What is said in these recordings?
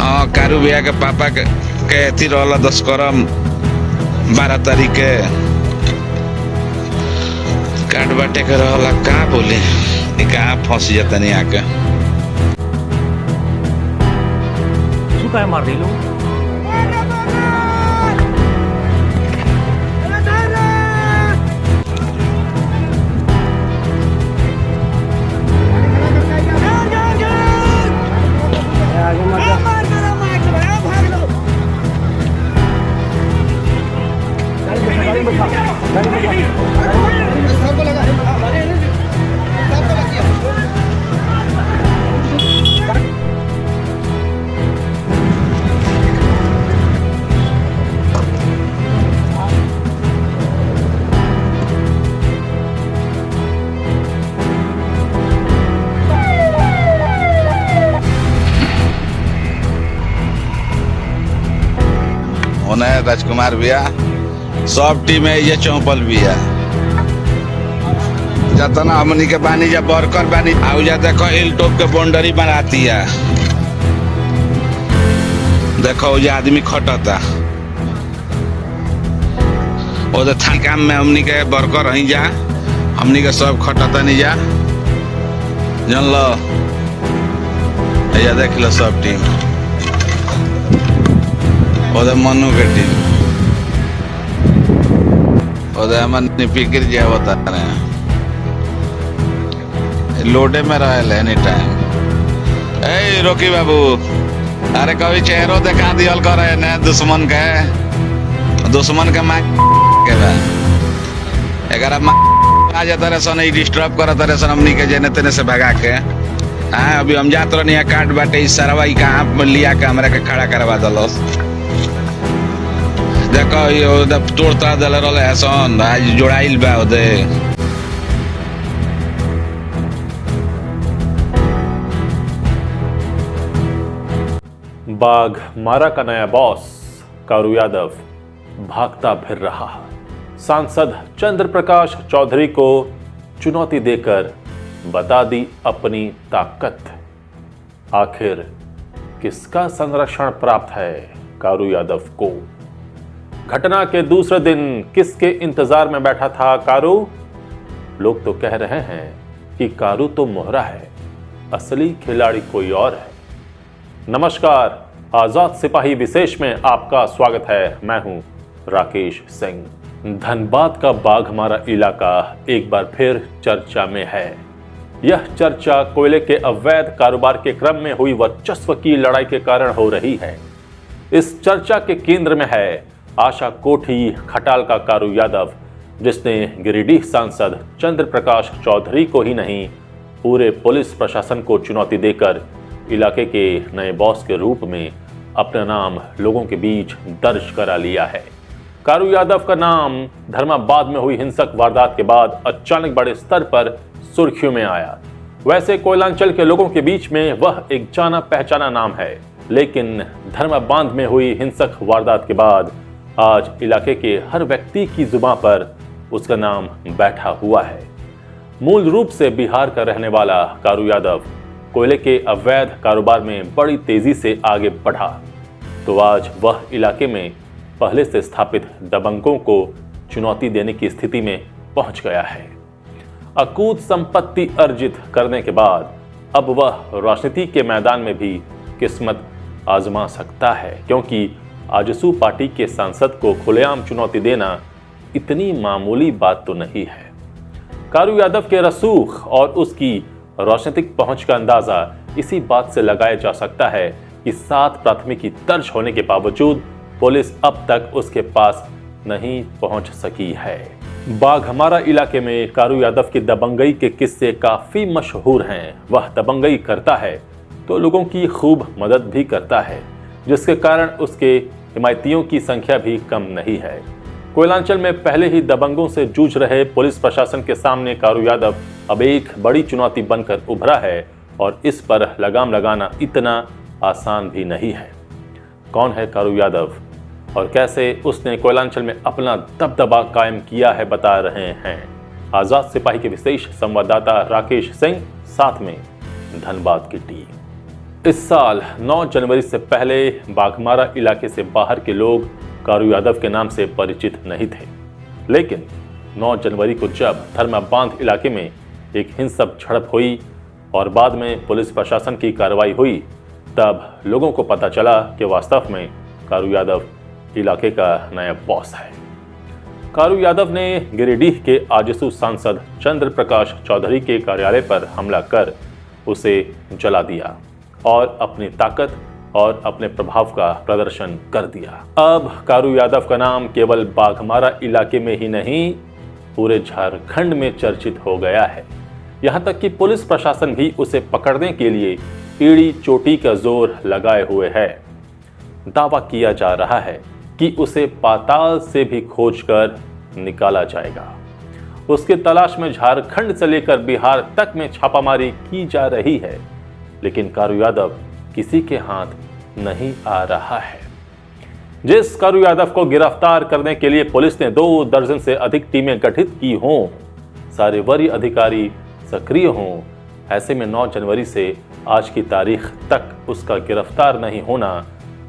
हाँ कारू भैया के पापा के अथी रहला 10 करम 12 तारीख के काट बाटे के रहला। का बोले कहाँ फंस जाता नहीं आके શું કાય માર દેલો राजकुमार भैया सब टीम है ये चौपल भैया जाता ना हमनी के बानी जब वर्कर बानी आउ जा देखो हिल टॉप के बाउंड्री बनाती है। देखो जो आदमी खटता वो तो था काम में हमनी के वर्कर रही जा हमनी के सब खटता नहीं जा जान लो या देख लो सब टीम ओदे मनु के टीम ओदे मन फिक्र जा बता रहे हैं लोडे में रहे एनी टाइम। ए रोकी बाबू अरे कभी चेहरो दिखा दियल करे ने दुश्मन के माँ के बा एगारा आ जाता रहे सन डिस्टर्ब करता रहे सन हमनी के जेने तेने से भगा के। हाँ अभी हम जात रहे काट बाटे इस सरवा कहाँ लिया के हमरा के खड़ा करवा दलो। देखो ये तोड़ता दल रहा सन आज जोड़ाइल बा ओदे बाघ मारा का नया बॉस कारू यादव भागता फिर रहा। सांसद चंद्र प्रकाश चौधरी को चुनौती देकर बता दी अपनी ताकत। आखिर किसका संरक्षण प्राप्त है कारू यादव को? घटना के दूसरे दिन किसके इंतजार में बैठा था कारू? लोग तो कह रहे हैं कि कारू तो मोहरा है, असली खिलाड़ी कोई और है। नमस्कार, आजाद सिपाही विशेष में आपका स्वागत है। मैं हूं राकेश सिंह। धनबाद का बाघमारा इलाका एक बार फिर चर्चा में है। यह चर्चा कोयले के अवैध कारोबार के क्रम में हुई वर्चस्व की लड़ाई के कारण हो रही है। इस चर्चा के केंद्र में है आशा कोठी खटाल का कारू यादव, जिसने गिरिडीह सांसद चंद्र प्रकाश चौधरी को ही नहीं पूरे पुलिस प्रशासन को चुनौती देकर इलाके के नए बॉस के रूप में अपना नाम लोगों के बीच दर्ज करा लिया है। कारू यादव का नाम धर्माबाद में हुई हिंसक वारदात के बाद अचानक बड़े स्तर पर सुर्खियों में आया। वैसे कोयलांचल के लोगों के बीच में वह एक जाना पहचाना नाम है, लेकिन धर्माबाद में हुई हिंसक वारदात के बाद आज इलाके के हर व्यक्ति की जुबां पर उसका नाम बैठा हुआ है। मूल रूप से बिहार का रहने वाला कारू यादव कोयले के अवैध कारोबार में बड़ी तेजी से आगे बढ़ा, तो आज वह इलाके में पहले से स्थापित दबंगों को चुनौती देने की स्थिति में पहुंच गया है। अकूत संपत्ति अर्जित करने के बाद अब वह राजनीति के मैदान में भी किस्मत आजमा सकता है, क्योंकि आजसू पार्टी के सांसद को खुलेआम चुनौती देना इतनी मामूली बात तो नहीं है। कारू यादव के रसूख और उसकी राजनीतिक पहुंच का अंदाजा इसी बात से लगाया जा सकता है कि 7 प्राथमिकी दर्ज होने के बावजूद पुलिस अब तक उसके पास नहीं पहुंच सकी है। बाघमारा इलाके में कारू यादव की दबंगई के किस्से काफी मशहूर हैं। वह दबंगई करता है तो लोगों की खूब मदद भी करता है, जिसके कारण उसके हिमायतियों की संख्या भी कम नहीं है। कोयलांचल में पहले ही दबंगों से जूझ रहे पुलिस प्रशासन के सामने कारू यादव अब एक बड़ी चुनौती बनकर उभरा है और इस पर लगाम लगाना इतना आसान भी नहीं है। कौन है कारू यादव और कैसे उसने कोयलांचल में अपना दबदबा कायम किया है, बता रहे हैं आजाद सिपाही के विशेष संवाददाता राकेश सिंह, साथ में धनबाद की टीम। इस साल 9 जनवरी से पहले बाघमारा इलाके से बाहर के लोग कारू यादव के नाम से परिचित नहीं थे, लेकिन 9 जनवरी को जब धर्मा बांध इलाके में एक हिंसक झड़प हुई और बाद में पुलिस प्रशासन की कार्रवाई हुई, तब लोगों को पता चला कि वास्तव में कारू यादव इलाके का नया बॉस है। कारू यादव ने गिरिडीह के आजसू सांसद चंद्र प्रकाश चौधरी के कार्यालय पर हमला कर उसे जला दिया और अपनी ताकत और अपने प्रभाव का प्रदर्शन कर दिया। अब कारू यादव का नाम केवल बाघमारा इलाके में ही नहीं, पूरे झारखंड में चर्चित हो गया है। यहां तक कि पुलिस प्रशासन भी उसे पकड़ने के लिए ईड़ी चोटी का जोर लगाए हुए है। दावा किया जा रहा है कि उसे पाताल से भी खोजकर निकाला जाएगा। उसके तलाश में झारखंड से लेकर बिहार तक में छापामारी की जा रही है, लेकिन कारू यादव किसी के हाथ नहीं आ रहा है। जिस कारू यादव को गिरफ्तार करने के लिए पुलिस ने 2 दर्जन से अधिक टीमें गठित की हों, सारे वरीय अधिकारी सक्रिय हों, ऐसे में 9 जनवरी से आज की तारीख तक उसका गिरफ्तार नहीं होना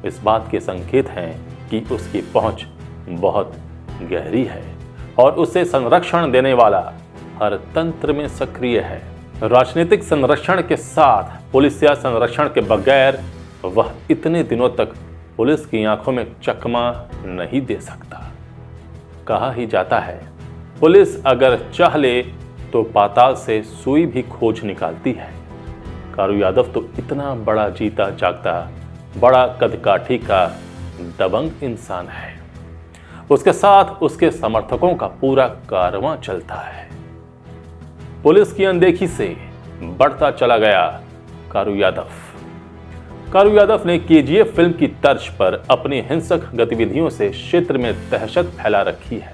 इस बात के संकेत हैं कि उसकी पहुंच बहुत गहरी है और उसे संरक्षण देने वाला हर तंत्र में सक्रिय है। राजनीतिक संरक्षण के साथ पुलिसिया संरक्षण के बगैर वह इतने दिनों तक पुलिस की आंखों में चकमा नहीं दे सकता। कहा ही जाता है, पुलिस अगर चाह ले तो पाताल से सुई भी खोज निकालती है। कारू यादव तो इतना बड़ा जीता जागता, बड़ा कदकाठी का दबंग इंसान है। उसके साथ उसके समर्थकों का पूरा कारवां चलता है। पुलिस की अनदेखी से बढ़ता चला गया कारू यादव। कारू यादव ने केजीएफ फिल्म की तर्ज पर अपनी हिंसक गतिविधियों से क्षेत्र में दहशत फैला रखी है।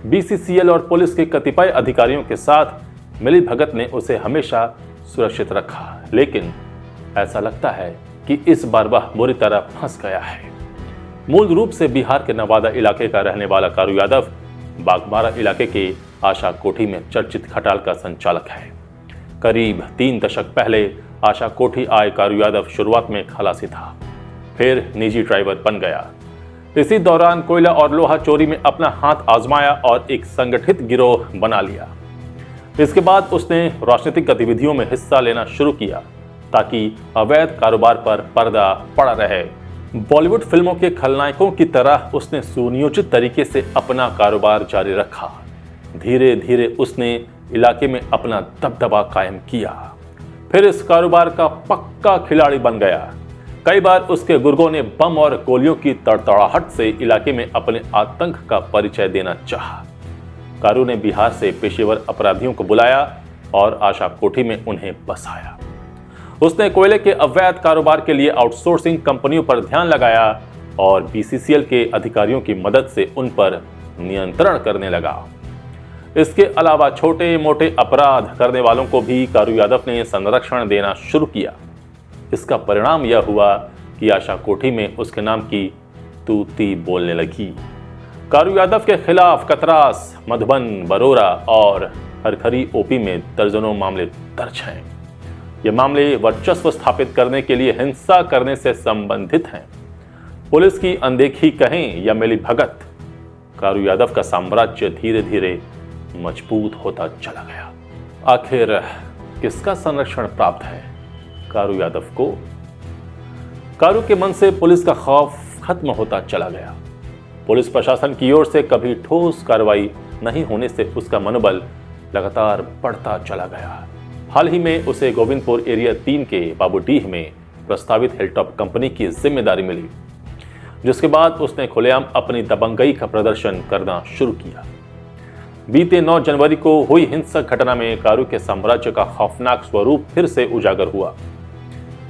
बीसीसीएल और पुलिस के कतिपय अधिकारियों के साथ मिली भगत ने उसे हमेशा सुरक्षित रखा, लेकिन ऐसा लगता है कि इस बार वह बुरी तरह फंस गया है। मूल रूप से बिहार के नवादा इलाके का रहने वाला कारू यादव बाघमारा इलाके के आशा कोठी में चर्चित खटाल का संचालक है। करीब 3 दशक पहले आशा कोठी आए कारू यादव शुरुआत में खलासी था, फिर निजी ड्राइवर बन गया। इसी दौरान कोयला और लोहा चोरी में अपना हाथ आजमाया और एक संगठित गिरोह बना लिया। इसके बाद उसने राजनीतिक गतिविधियों में हिस्सा लेना शुरू किया ताकि अवैध कारोबार पर पर्दा पड़ा रहे। बॉलीवुड फिल्मों के खलनायकों की तरह उसने सुनियोजित तरीके से अपना कारोबार जारी रखा। धीरे धीरे उसने इलाके में अपना दबदबा कायम किया, फिर इस कारोबार का पक्का खिलाड़ी बन गया। कई बार उसके गुर्गों ने बम और गोलियों की तड़तड़ाहट से इलाके में अपने आतंक का परिचय देना चाहा। कारू ने बिहार से पेशेवर अपराधियों को बुलाया और आशा कोठी में उन्हें बसाया। उसने कोयले के अवैध कारोबार के लिए आउटसोर्सिंग कंपनियों पर ध्यान लगाया और बीसीसीएल के अधिकारियों की मदद से उन पर नियंत्रण करने लगा। इसके अलावा छोटे मोटे अपराध करने वालों को भी कारू यादव ने संरक्षण देना शुरू किया। इसका परिणाम यह हुआ कि आशा कोठी में उसके नाम की तूती बोलने लगी। कारू यादव के खिलाफ कतरास, मधुबन, बरोरा और हरखरी ओपी में दर्जनों मामले दर्ज हैं। ये मामले वर्चस्व स्थापित करने के लिए हिंसा करने से संबंधित हैं। पुलिस की अनदेखी कहें या मिली भगत, कारू यादव का साम्राज्य धीरे धीरे मजबूत होता चला गया। आखिर किसका संरक्षण प्राप्त है कारू यादव को? कारू के मन से पुलिस का खौफ खत्म होता चला गया। पुलिस प्रशासन की ओर से कभी ठोस कार्रवाई नहीं होने से उसका मनोबल लगातार बढ़ता चला गया। हाल ही में उसे गोविंदपुर एरिया 3 के बाबूडीह में प्रस्तावित हिलटॉप कंपनी की जिम्मेदारी मिली, जिसके बाद उसने खुलेआम अपनी दबंगई का प्रदर्शन करना शुरू किया। बीते 9 जनवरी को हुई हिंसक घटना में कारू के साम्राज्य का खौफनाक स्वरूप फिर से उजागर हुआ।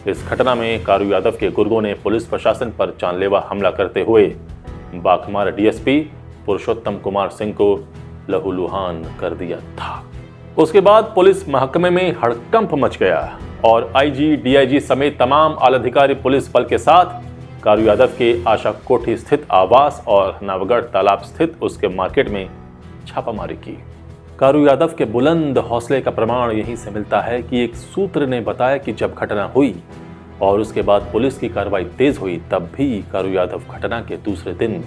इस घटना में कारू यादव के गुर्गों ने पुलिस प्रशासन पर जानलेवा हमला करते हुए बाघमारा डीएसपी पुरुषोत्तम कुमार सिंह को लहूलुहान कर दिया था। उसके बाद पुलिस महकमे में हड़कंप मच गया और आईजी, डीआईजी समेत तमाम आलाधिकारी पुलिस बल के साथ कारू यादव के आशा कोठी स्थित आवास और नवगढ़ तालाब स्थित उसके मार्केट में छापामारी की। कारू यादव के बुलंद हौसले का प्रमाण यहीं से मिलता है कि एक सूत्र ने बताया कि जब घटना हुई और उसके बाद पुलिस की कार्रवाई तेज हुई, तब भी कारू यादव घटना के दूसरे दिन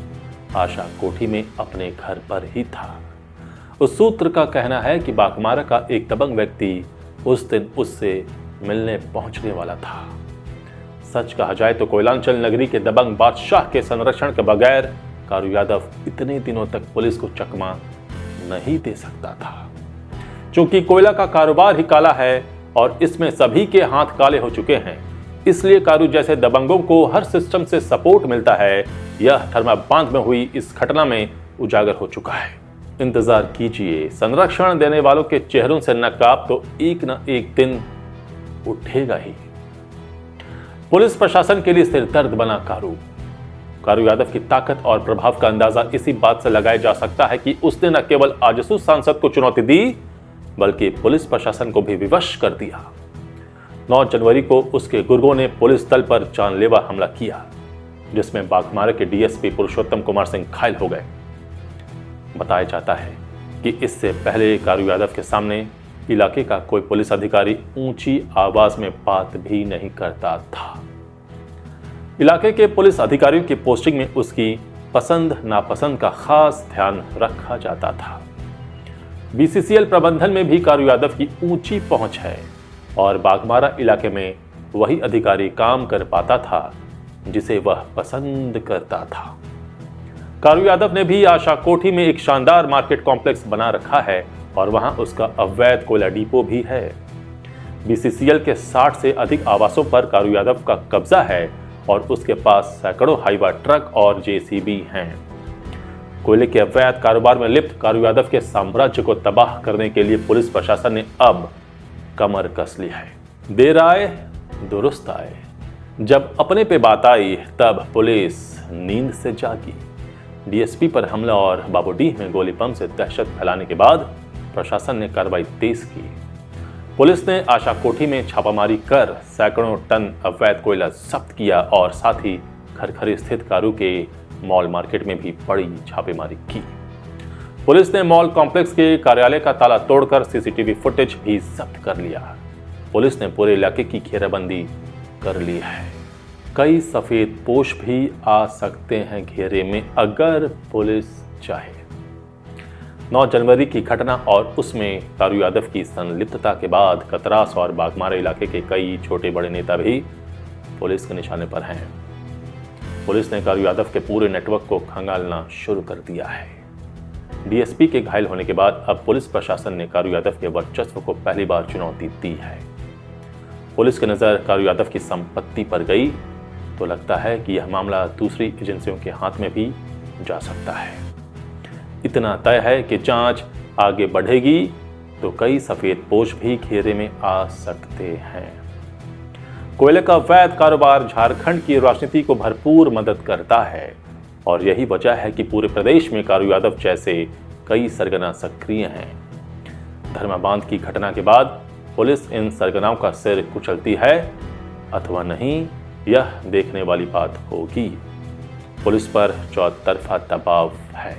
आशा कोठी में अपने घर पर ही था। उस सूत्र का कहना है कि बाघमारा का एक दबंग व्यक्ति उस दिन उससे मिलने पहुंचने वाला था। सच कहा जाए तो कोयलांचल नगरी के दबंग बादशाह के संरक्षण के बगैर कारू यादव इतने दिनों तक पुलिस को चकमा नहीं दे सकता था। क्योंकि कोयला का कारोबार ही काला है और इसमें सभी के हाथ काले हो चुके हैं, इसलिए कारू जैसे दबंगों को हर सिस्टम से सपोर्ट मिलता है। यह थर्मा बांध में हुई इस घटना में उजागर हो चुका है। इंतजार कीजिए, संरक्षण देने वालों के चेहरों से नकाब तो एक न एक दिन उठेगा ही। पुलिस प्रशासन के लिए सिरदर्द बना कारू यादव की ताकत और प्रभाव का अंदाजा इसी बात से लगाया जा सकता है कि उसने न केवल आजसू सांसद को चुनौती दी, बल्कि पुलिस प्रशासन को भी विवश कर दिया। 9 जनवरी को उसके गुर्गों ने पुलिस दल पर जानलेवा हमला किया, जिसमें बाघमारा के डीएसपी पुरुषोत्तम कुमार सिंह घायल हो गए। बताया जाता है कि इससे पहले कारू यादव के सामने इलाके का कोई पुलिस अधिकारी ऊंची आवाज में बात भी नहीं करता था। इलाके के पुलिस अधिकारियों की पोस्टिंग में उसकी पसंद नापसंद का खास ध्यान रखा जाता था। बीसीसीएल प्रबंधन में भी कारू यादव की ऊंची पहुंच है और बाघमारा इलाके में वही अधिकारी काम कर पाता था जिसे वह पसंद करता था। कारू यादव ने भी आशा कोठी में एक शानदार मार्केट कॉम्प्लेक्स बना रखा है और वहां उसका अवैध कोयला डिपो भी है। बीसीसीएल के 60 से अधिक आवासों पर कारू यादव का कब्जा है और उसके पास सैकड़ों हाईवा ट्रक और जेसीबी हैं। कोयले के अवैध कारोबार में लिप्त कारू यादव के साम्राज्य को तबाह करने के लिए पुलिस प्रशासन ने अब कमर कस ली है। देर आए दुरुस्त आए। जब अपने पे बात आई तब पुलिस नींद से जागी। डीएसपी पर हमला और बाबूडीह में गोली बम से दहशत फैलाने के बाद प्रशासन ने कार्रवाई तेज की। पुलिस ने आशा कोठी में छापामारी कर सैकड़ों टन अवैध कोयला जब्त किया और साथ ही खरखरी स्थित कारू के मॉल मार्केट में भी बड़ी छापेमारी की। पुलिस ने मॉल कॉम्प्लेक्स के कार्यालय का ताला तोड़कर सीसीटीवी फुटेज भी जब्त कर लिया। पुलिस ने पूरे इलाके की घेराबंदी कर ली है। कई सफेद पोश भी आ सकते हैं घेरे में अगर पुलिस चाहे। 9 जनवरी की घटना और उसमें कारू यादव की संलिप्तता के बाद कतरास और बाघमारा इलाके के कई छोटे बड़े नेता भी पुलिस के निशाने पर हैं। पुलिस ने कारू यादव के पूरे नेटवर्क को खंगालना शुरू कर दिया है। डीएसपी के घायल होने के बाद अब पुलिस प्रशासन ने कारू यादव के वर्चस्व को पहली बार चुनौती दी है। पुलिस की नजर कारू यादव की संपत्ति पर गई तो लगता है कि यह मामला दूसरी एजेंसियों के हाथ में भी जा सकता है। इतना तय है कि जांच आगे बढ़ेगी तो कई सफेद पोश भी घेरे में आ सकते हैं। कोयले का अवैध कारोबार झारखंड की राजनीति को भरपूर मदद करता है और यही वजह है कि पूरे प्रदेश में कारू यादव जैसे कई सरगना सक्रिय हैं। धर्मा बांध की घटना के बाद पुलिस इन सरगनाओं का सिर कुचलती है अथवा नहीं, यह देखने वाली बात होगी। पुलिस पर चौतरफा दबाव है।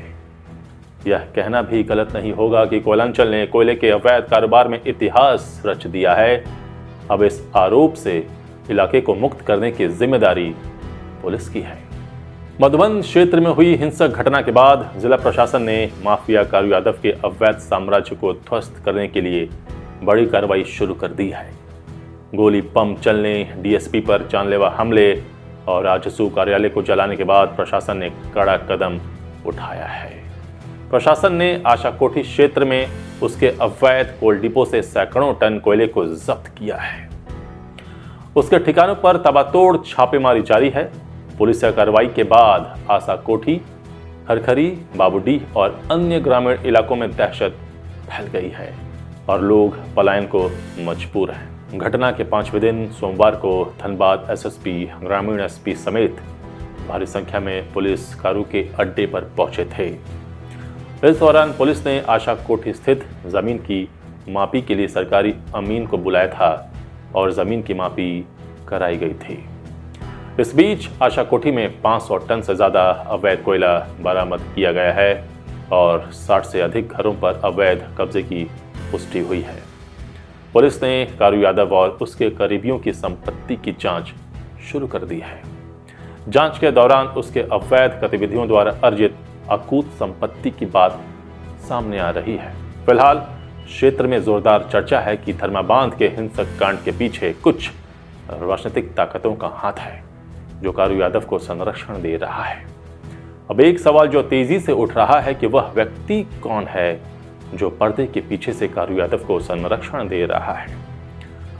यह कहना भी गलत नहीं होगा कि कोयलांचल ने कोयले के अवैध कारोबार में इतिहास रच दिया है। अब इस आरोप से इलाके को मुक्त करने की जिम्मेदारी पुलिस की है। मधुबन क्षेत्र में हुई हिंसक घटना के बाद जिला प्रशासन ने माफिया कारू यादव के अवैध साम्राज्य को ध्वस्त करने के लिए बड़ी कार्रवाई शुरू कर दी है। गोली बम चलने, डीएसपी पर जानलेवा हमले और आजसू कार्यालय को जलाने के बाद प्रशासन ने कड़ा कदम उठाया है। प्रशासन ने आशा कोठी क्षेत्र में उसके अवैध कोल डिपो से सैकड़ों टन कोयले को जब्त किया है। उसके ठिकानों पर तबातोड़ छापेमारी जारी है। पुलिस कार्रवाई के बाद आशा कोठी, खरखरी, बाबूडीह और अन्य ग्रामीण इलाकों में दहशत फैल गई है और लोग पलायन को मजबूर हैं। घटना के 5वें दिन सोमवार को धनबाद एसएसपी, ग्रामीण एसपी समेत भारी संख्या में पुलिस कारू के अड्डे पर पहुंचे थे। इस दौरान पुलिस ने आशा कोठी स्थित जमीन की मापी के लिए सरकारी अमीन को बुलाया था और जमीन की मापी कराई गई थी। इस बीच आशा कोठी में 500 टन से ज्यादा अवैध कोयला बरामद किया गया है और 60 से अधिक घरों पर अवैध कब्जे की पुष्टि हुई है। पुलिस ने कारू यादव और उसके करीबियों की संपत्ति की जांच शुरू कर दी है। जांच के दौरान उसके अवैध गतिविधियों द्वारा अर्जित अकूत संपत्ति की बात सामने आ रही है। फिलहाल क्षेत्र में जोरदार चर्चा है कि धर्माबांध के हिंसक कांड के पीछे कुछ राजनीतिक ताकतों का हाथ है, जो कारू यादव को संरक्षण दे रहा है। अब एक सवाल जो तेजी से उठ रहा है कि वह व्यक्ति कौन है जो पर्दे के पीछे से कारू यादव को संरक्षण दे रहा है।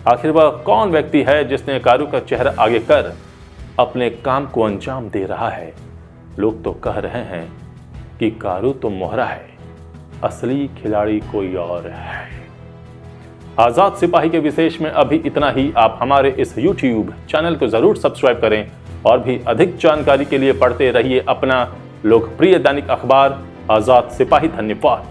आखिर वह कौन व्यक्ति है जिसने कारू का चेहरा आगे कर अपने काम को अंजाम दे रहा है। लोग तो कह रहे हैं कि कारू तो मोहरा है, असली खिलाड़ी कोई और है। आजाद सिपाही के विशेष में अभी इतना ही। आप हमारे इस YouTube चैनल को जरूर सब्सक्राइब करें और भी अधिक जानकारी के लिए पढ़ते रहिए अपना लोकप्रिय दैनिक अखबार आजाद सिपाही। धन्यवाद।